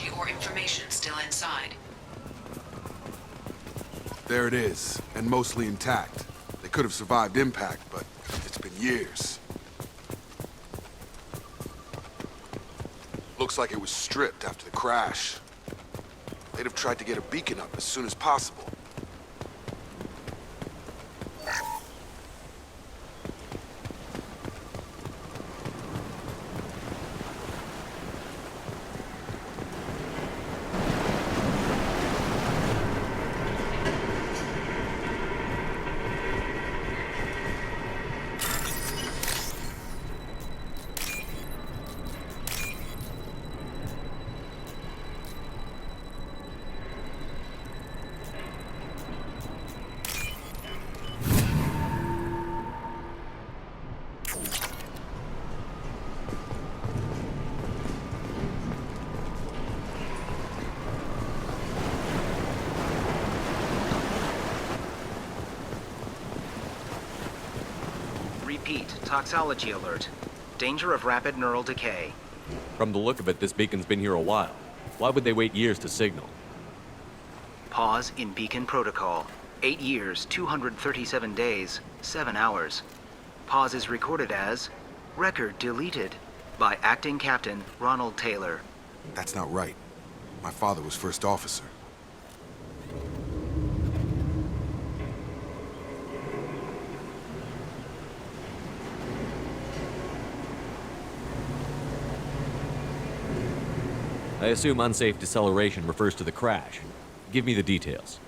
technology or information still inside. There it is, and mostly intact. They could have survived impact, but it's been years. Looks like it was stripped after the crash. They'd have tried to get a beacon up as soon as possible. Repeat, toxology alert. Danger of rapid neural decay. From the look of it, this beacon's been here a while. Why would they wait years to signal? Pause in beacon protocol. 8 years, 237 days, 7 hours. Pause is recorded as record deleted by Acting Captain Ronald Taylor. That's not right. My father was first officer. I assume unsafe deceleration refers to the crash. Give me the details.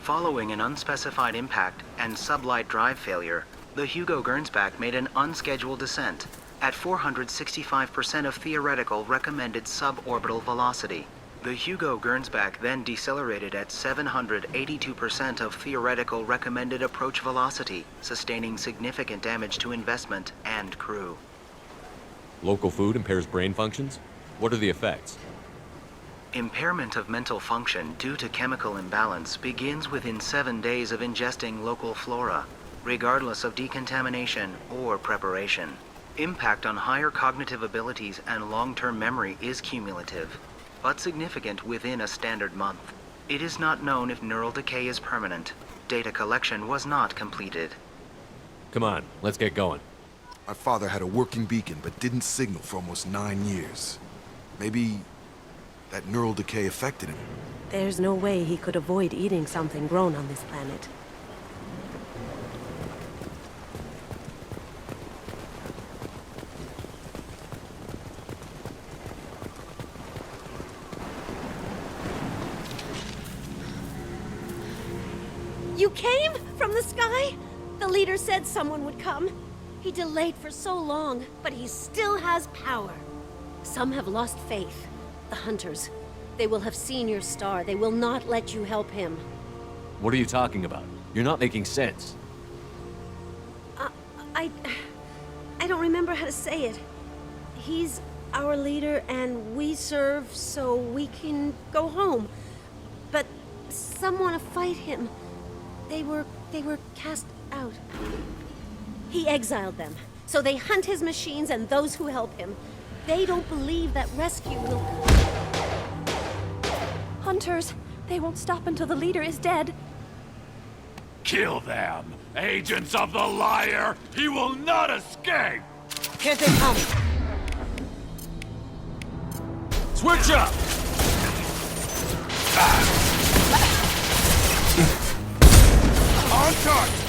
Following an unspecified impact and sublight drive failure, the Hugo Gernsback made an unscheduled descent at 465% of theoretical recommended suborbital velocity. The Hugo Gernsback then decelerated at 782% of theoretical recommended approach velocity, sustaining significant damage to investment and crew. Local food impairs brain functions? What are the effects? Impairment of mental function due to chemical imbalance begins within 7 days of ingesting local flora, regardless of decontamination or preparation. Impact on higher cognitive abilities and long-term memory is cumulative, but significant within a standard month. It is not known if neural decay is permanent. Data collection was not completed. Come on, let's get going. My father had a working beacon, but didn't signal for almost 9 years. Maybe that neural decay affected him. There's no way he could avoid eating something grown on this planet. You came? From the sky? The leader said someone would come. He delayed for so long, but he still has power. Some have lost faith. The hunters. They will have seen your star. They will not let you help him. What are you talking about? You're not making sense. I don't remember how to say it. He's our leader and we serve so we can go home. But some want to fight him. They were cast out. He exiled them, so they hunt his machines and those who help him. They don't believe that rescue will come. Hunters, they won't stop until the leader is dead. Kill them! Agents of the liar! He will not escape! Here they come. Switch up! On target!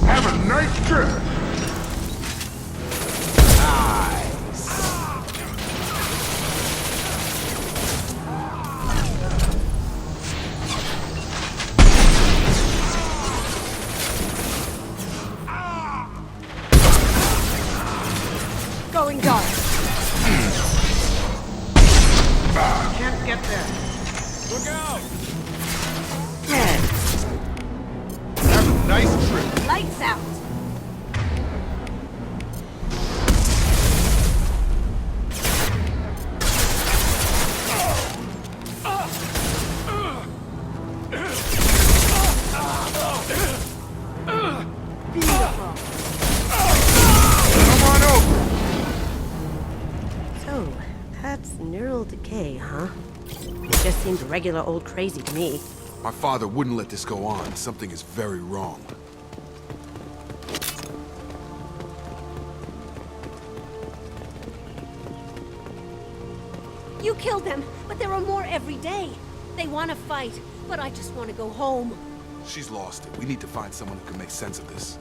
Have a nice trip! Going dark. Can't get there. Look out! Have a nice trip. Lights out. Beautiful. That's neural decay, huh? It just seemed regular old crazy to me. My father wouldn't let this go on. Something is very wrong. You killed them, but there are more every day. They want to fight, but I just want to go home. She's lost it. We need to find someone who can make sense of this.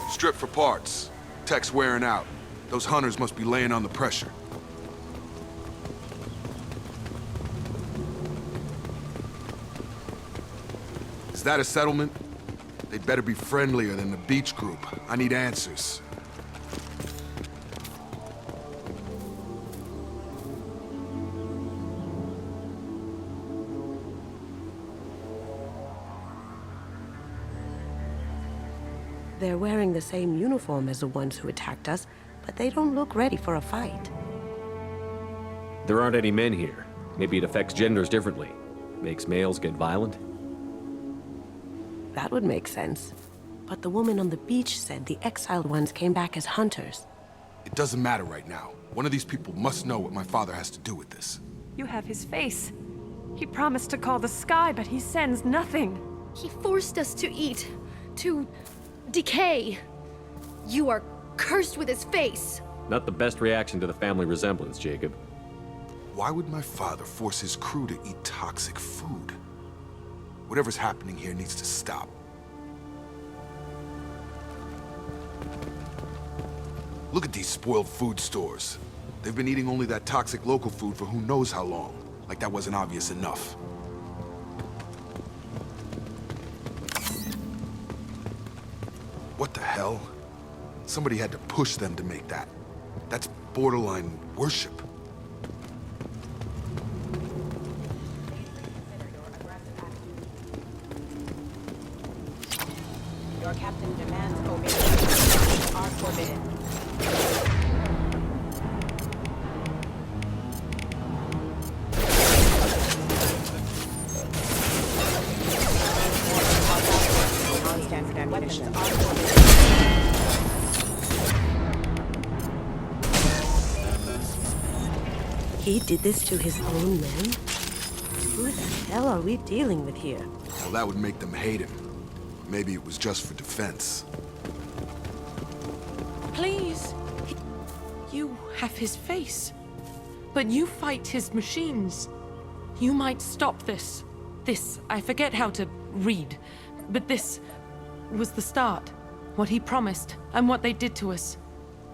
Strip for parts. Tech's wearing out. Those hunters must be laying on the pressure. Is that a settlement? They'd better be friendlier than the beach group. I need answers. They're wearing the same uniform as the ones who attacked us, but they don't look ready for a fight. There aren't any men here. Maybe it affects genders differently. Makes males get violent? That would make sense. But the woman on the beach said the exiled ones came back as hunters. It doesn't matter right now. One of these people must know what my father has to do with this. You have his face. He promised to call the sky, but he sends nothing. He forced us to eat, to decay. You are cursed with his face. Not the best reaction to the family resemblance, Jacob. Why would my father force his crew to eat toxic food? Whatever's happening here needs to stop. Look at these spoiled food stores. They've been eating only that toxic local food for who knows how long. Like that wasn't obvious enough. What the hell? Somebody had to push them to make that. That's borderline worship. Your captain demands obedience. Are forbidden. Non-standard ammunition. Are forbidden. He did this to his own men? Who the hell are we dealing with here? Well, that would make them hate him. Maybe it was just for defense. Please. You have his face. But you fight his machines. You might stop this. This, I forget how to read. But this was the start. What he promised, and what they did to us.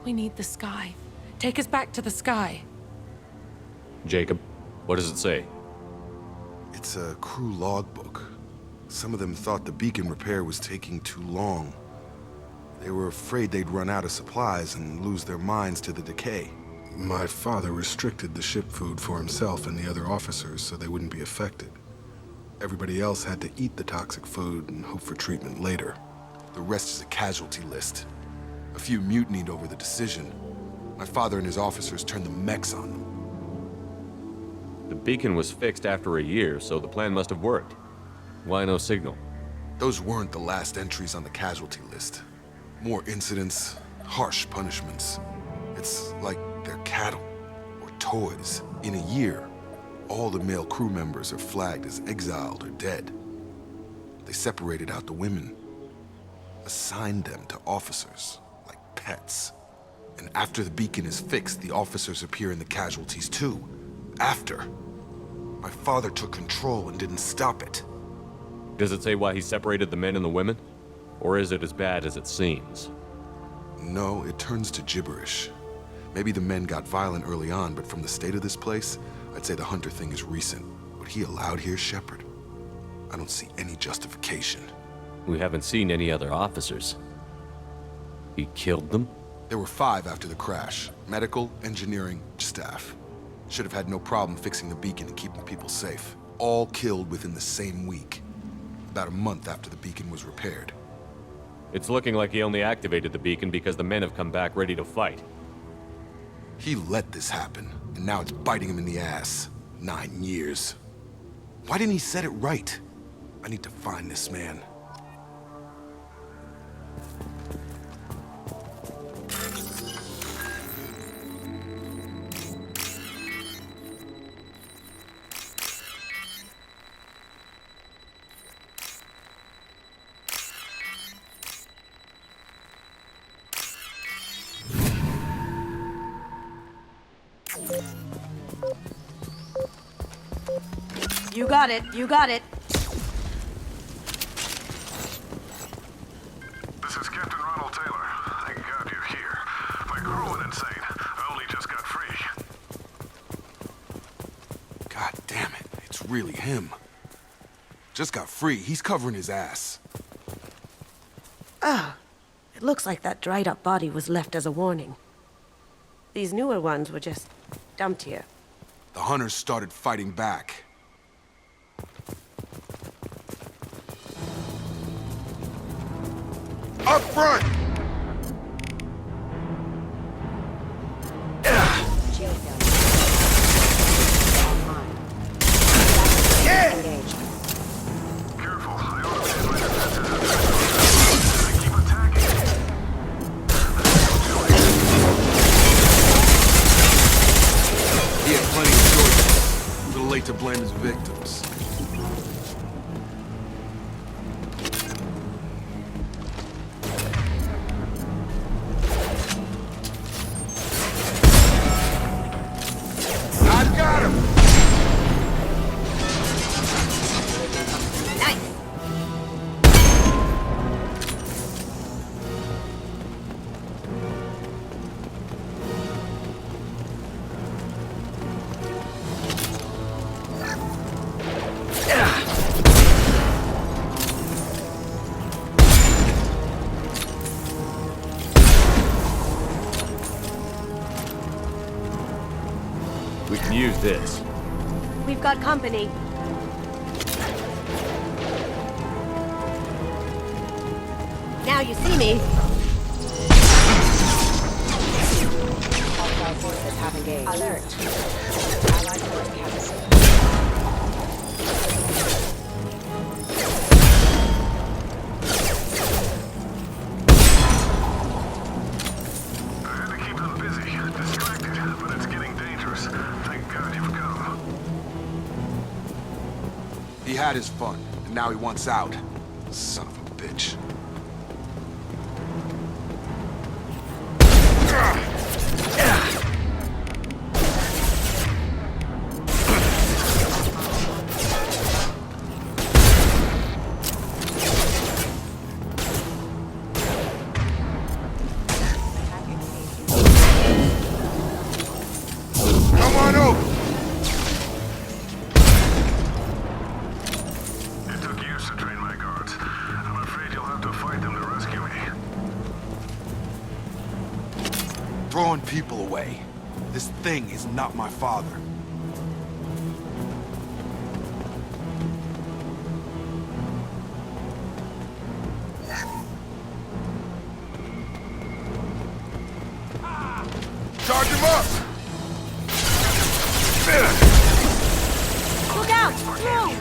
We need the sky. Take us back to the sky. Jacob, what does it say? It's a crew logbook. Some of them thought the beacon repair was taking too long. They were afraid they'd run out of supplies and lose their minds to the decay. My father restricted the ship food for himself and the other officers so they wouldn't be affected. Everybody else had to eat the toxic food and hope for treatment later. The rest is a casualty list. A few mutinied over the decision. My father and his officers turned the mechs on them. The beacon was fixed after a year, so the plan must have worked. Why no signal? Those weren't the last entries on the casualty list. More incidents, harsh punishments. It's like they're cattle or toys. In a year, all the male crew members are flagged as exiled or dead. They separated out the women, assigned them to officers, like pets. And after the beacon is fixed, the officers appear in the casualties too. After. My father took control and didn't stop it. Does it say why he separated the men and the women? Or is it as bad as it seems? No, it turns to gibberish. Maybe the men got violent early on, but from the state of this place, I'd say the Hunter thing is recent. What he allowed here, Shepard, I don't see any justification. We haven't seen any other officers. He killed them? There were 5 after the crash. Medical, engineering, staff. Should have had no problem fixing the beacon and keeping people safe. All killed within the same week. About a month after the beacon was repaired. It's looking like he only activated the beacon because the men have come back ready to fight. He let this happen, and now it's biting him in the ass. 9 years. Why didn't he set it right? I need to find this man. You got it, you got it. This is Captain Ronald Taylor. Thank God you're here. My crew went insane. I only just got free. God damn it, it's really him. Just got free, he's covering his ass. Ah, it looks like that dried up body was left as a warning. These newer ones were just dumped here. The hunters started fighting back. Up front! Shield failure. Online. Engaged. Careful. I automated my defenses. Keep attacking. He had plenty of choices. A little late to blame his victims. I got him! We can use this. We've got company. Now you see me. Hostile forces have engaged. Alert. Allied force captured. I had to keep them busy. Distracted, but it's getting dangerous. Thank God you've come. He had his fun, and now he wants out. Son of a bitch. Come on over! It took years to train my guards. I'm afraid you'll have to fight them to rescue me. Throwing people away. This thing is not my father. Charge him up! Look out! Through!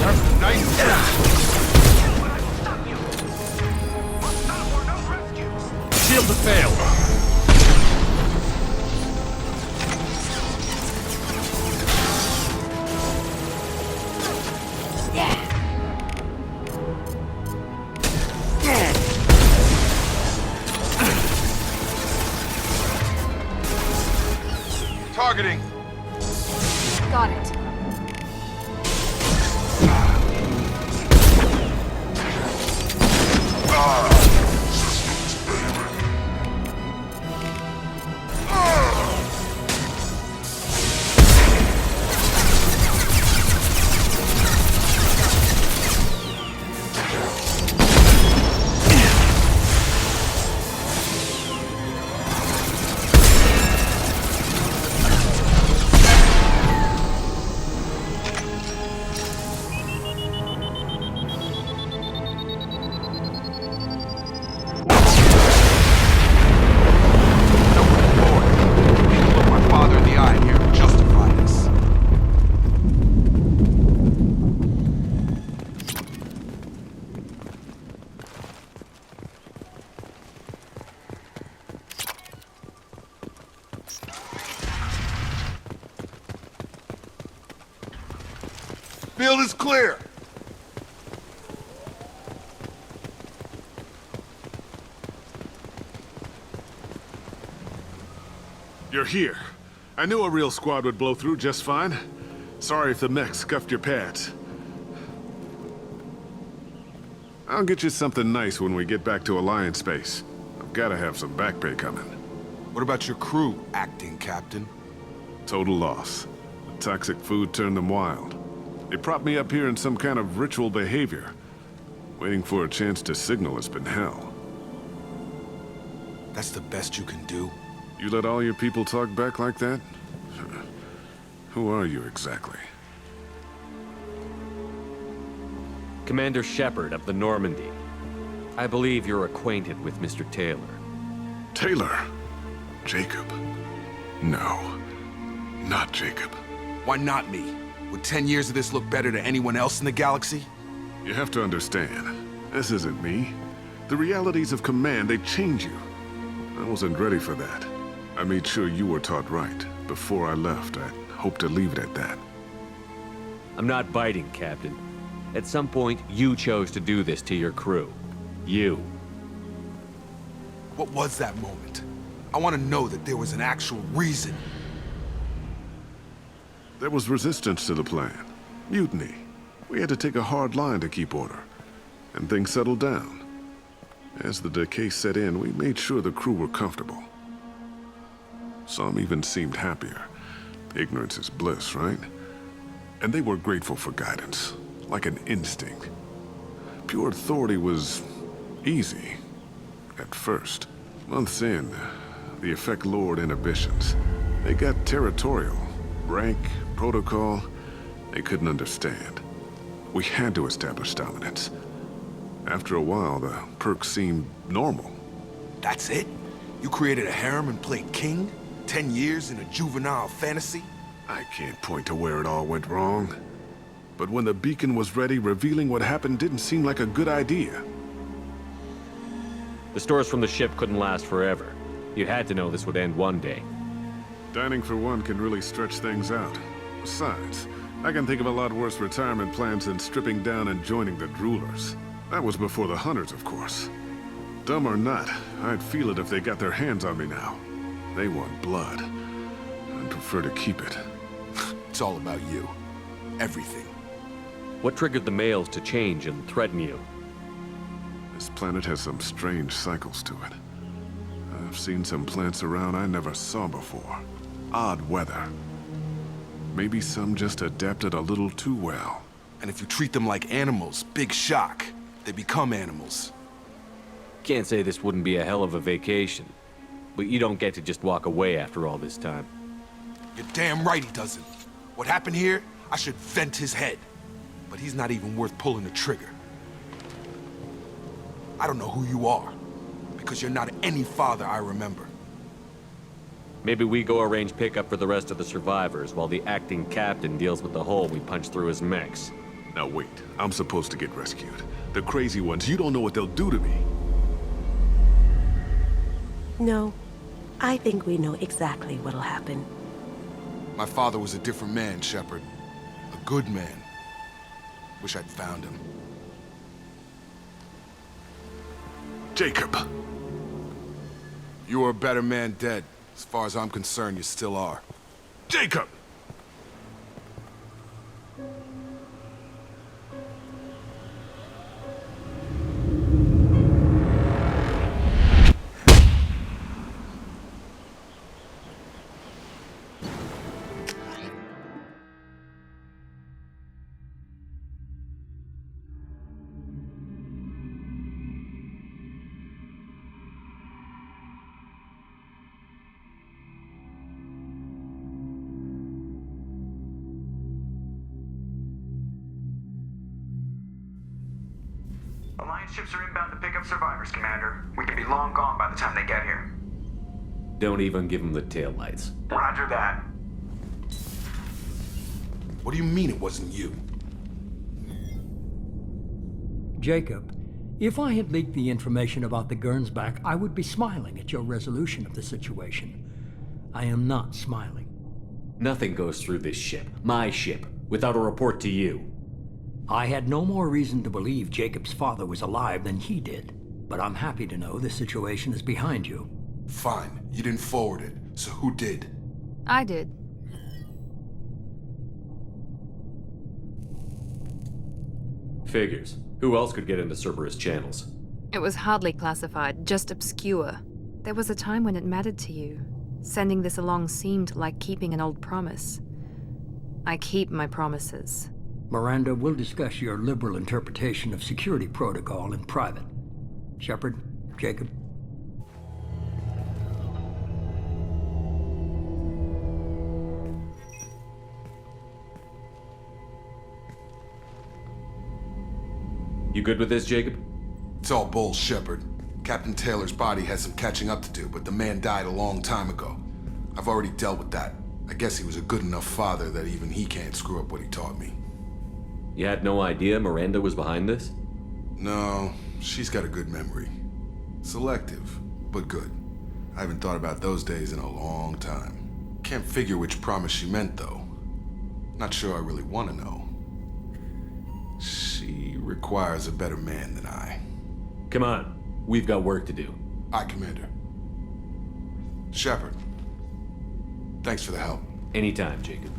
That's nice. Shield to fail. Targeting. Got it. Field is clear. You're here. I knew a real squad would blow through just fine. Sorry if the mech scuffed your pads. I'll get you something nice when we get back to Alliance space. I've gotta have some back pay coming. What about your crew, acting captain? Total loss. The toxic food turned them wild. They propped me up here in some kind of ritual behavior. Waiting for a chance to signal has been hell. That's the best you can do? You let all your people talk back like that? Who are you exactly? Commander Shepard of the Normandy. I believe you're acquainted with Mr. Taylor. Taylor? Jacob? No. Not Jacob. Why not me? Would 10 years of this look better to anyone else in the galaxy? You have to understand, this isn't me. The realities of command, they change you. I wasn't ready for that. I made sure you were taught right. Before I left, I hoped to leave it at that. I'm not biting, Captain. At some point, you chose to do this to your crew. You. What was that moment? I want to know that there was an actual reason. There was resistance to the plan. Mutiny. We had to take a hard line to keep order. And things settled down. As the decay set in, we made sure the crew were comfortable. Some even seemed happier. Ignorance is bliss, right? And they were grateful for guidance, like an instinct. Pure authority was easy, at first. Months in, the effect lowered inhibitions. They got territorial. Rank, protocol, they couldn't understand. We had to establish dominance. After a while, the perks seemed normal. That's it? You created a harem and played king? 10 years in a juvenile fantasy? I can't point to where it all went wrong. But when the beacon was ready, revealing what happened didn't seem like a good idea. The stores from the ship couldn't last forever. You had to know this would end one day. Dining for one can really stretch things out. Besides, I can think of a lot worse retirement plans than stripping down and joining the Droolers. That was before the Hunters, of course. Dumb or not, I'd feel it if they got their hands on me now. They want blood. I'd prefer to keep it. It's all about you. Everything. What triggered the males to change and threaten you? This planet has some strange cycles to it. I've seen some plants around I never saw before. Odd weather. Maybe some just adapted a little too well. And if you treat them like animals, big shock. They become animals. Can't say this wouldn't be a hell of a vacation. But you don't get to just walk away after all this time. You're damn right he doesn't. What happened here, I should vent his head. But he's not even worth pulling the trigger. I don't know who you are, because you're not any father I remember. Maybe we go arrange pickup for the rest of the survivors while the acting captain deals with the hole we punched through his mechs. Now wait, I'm supposed to get rescued. The crazy ones, you don't know what they'll do to me. No, I think we know exactly what'll happen. My father was a different man, Shepard. A good man. Wish I'd found him. Jacob! You were a better man dead. As far as I'm concerned, you still are. Jacob! Alliance ships are inbound to pick up survivors, Commander. We could be long gone by the time they get here. Don't even give them the taillights. Roger that. What do you mean it wasn't you? Jacob, if I had leaked the information about the Gernsback, I would be smiling at your resolution of the situation. I am not smiling. Nothing goes through this ship, my ship, without a report to you. I had no more reason to believe Jacob's father was alive than he did, but I'm happy to know the situation is behind you. Fine. You didn't forward it, so who did? I did. Figures. Who else could get into Cerberus channels? It was hardly classified, just obscure. There was a time when it mattered to you. Sending this along seemed like keeping an old promise. I keep my promises. Miranda, we'll discuss your liberal interpretation of security protocol in private. Shepard, Jacob. You good with this, Jacob? It's all bull, Shepard. Captain Taylor's body has some catching up to do, but the man died a long time ago. I've already dealt with that. I guess he was a good enough father that even he can't screw up what he taught me. You had no idea Miranda was behind this? No, she's got a good memory. Selective, but good. I haven't thought about those days in a long time. Can't figure which promise she meant, though. Not sure I really want to know. She requires a better man than I. Come on. We've got work to do. Aye, Commander. Shepard. Thanks for the help. Anytime, Jacob.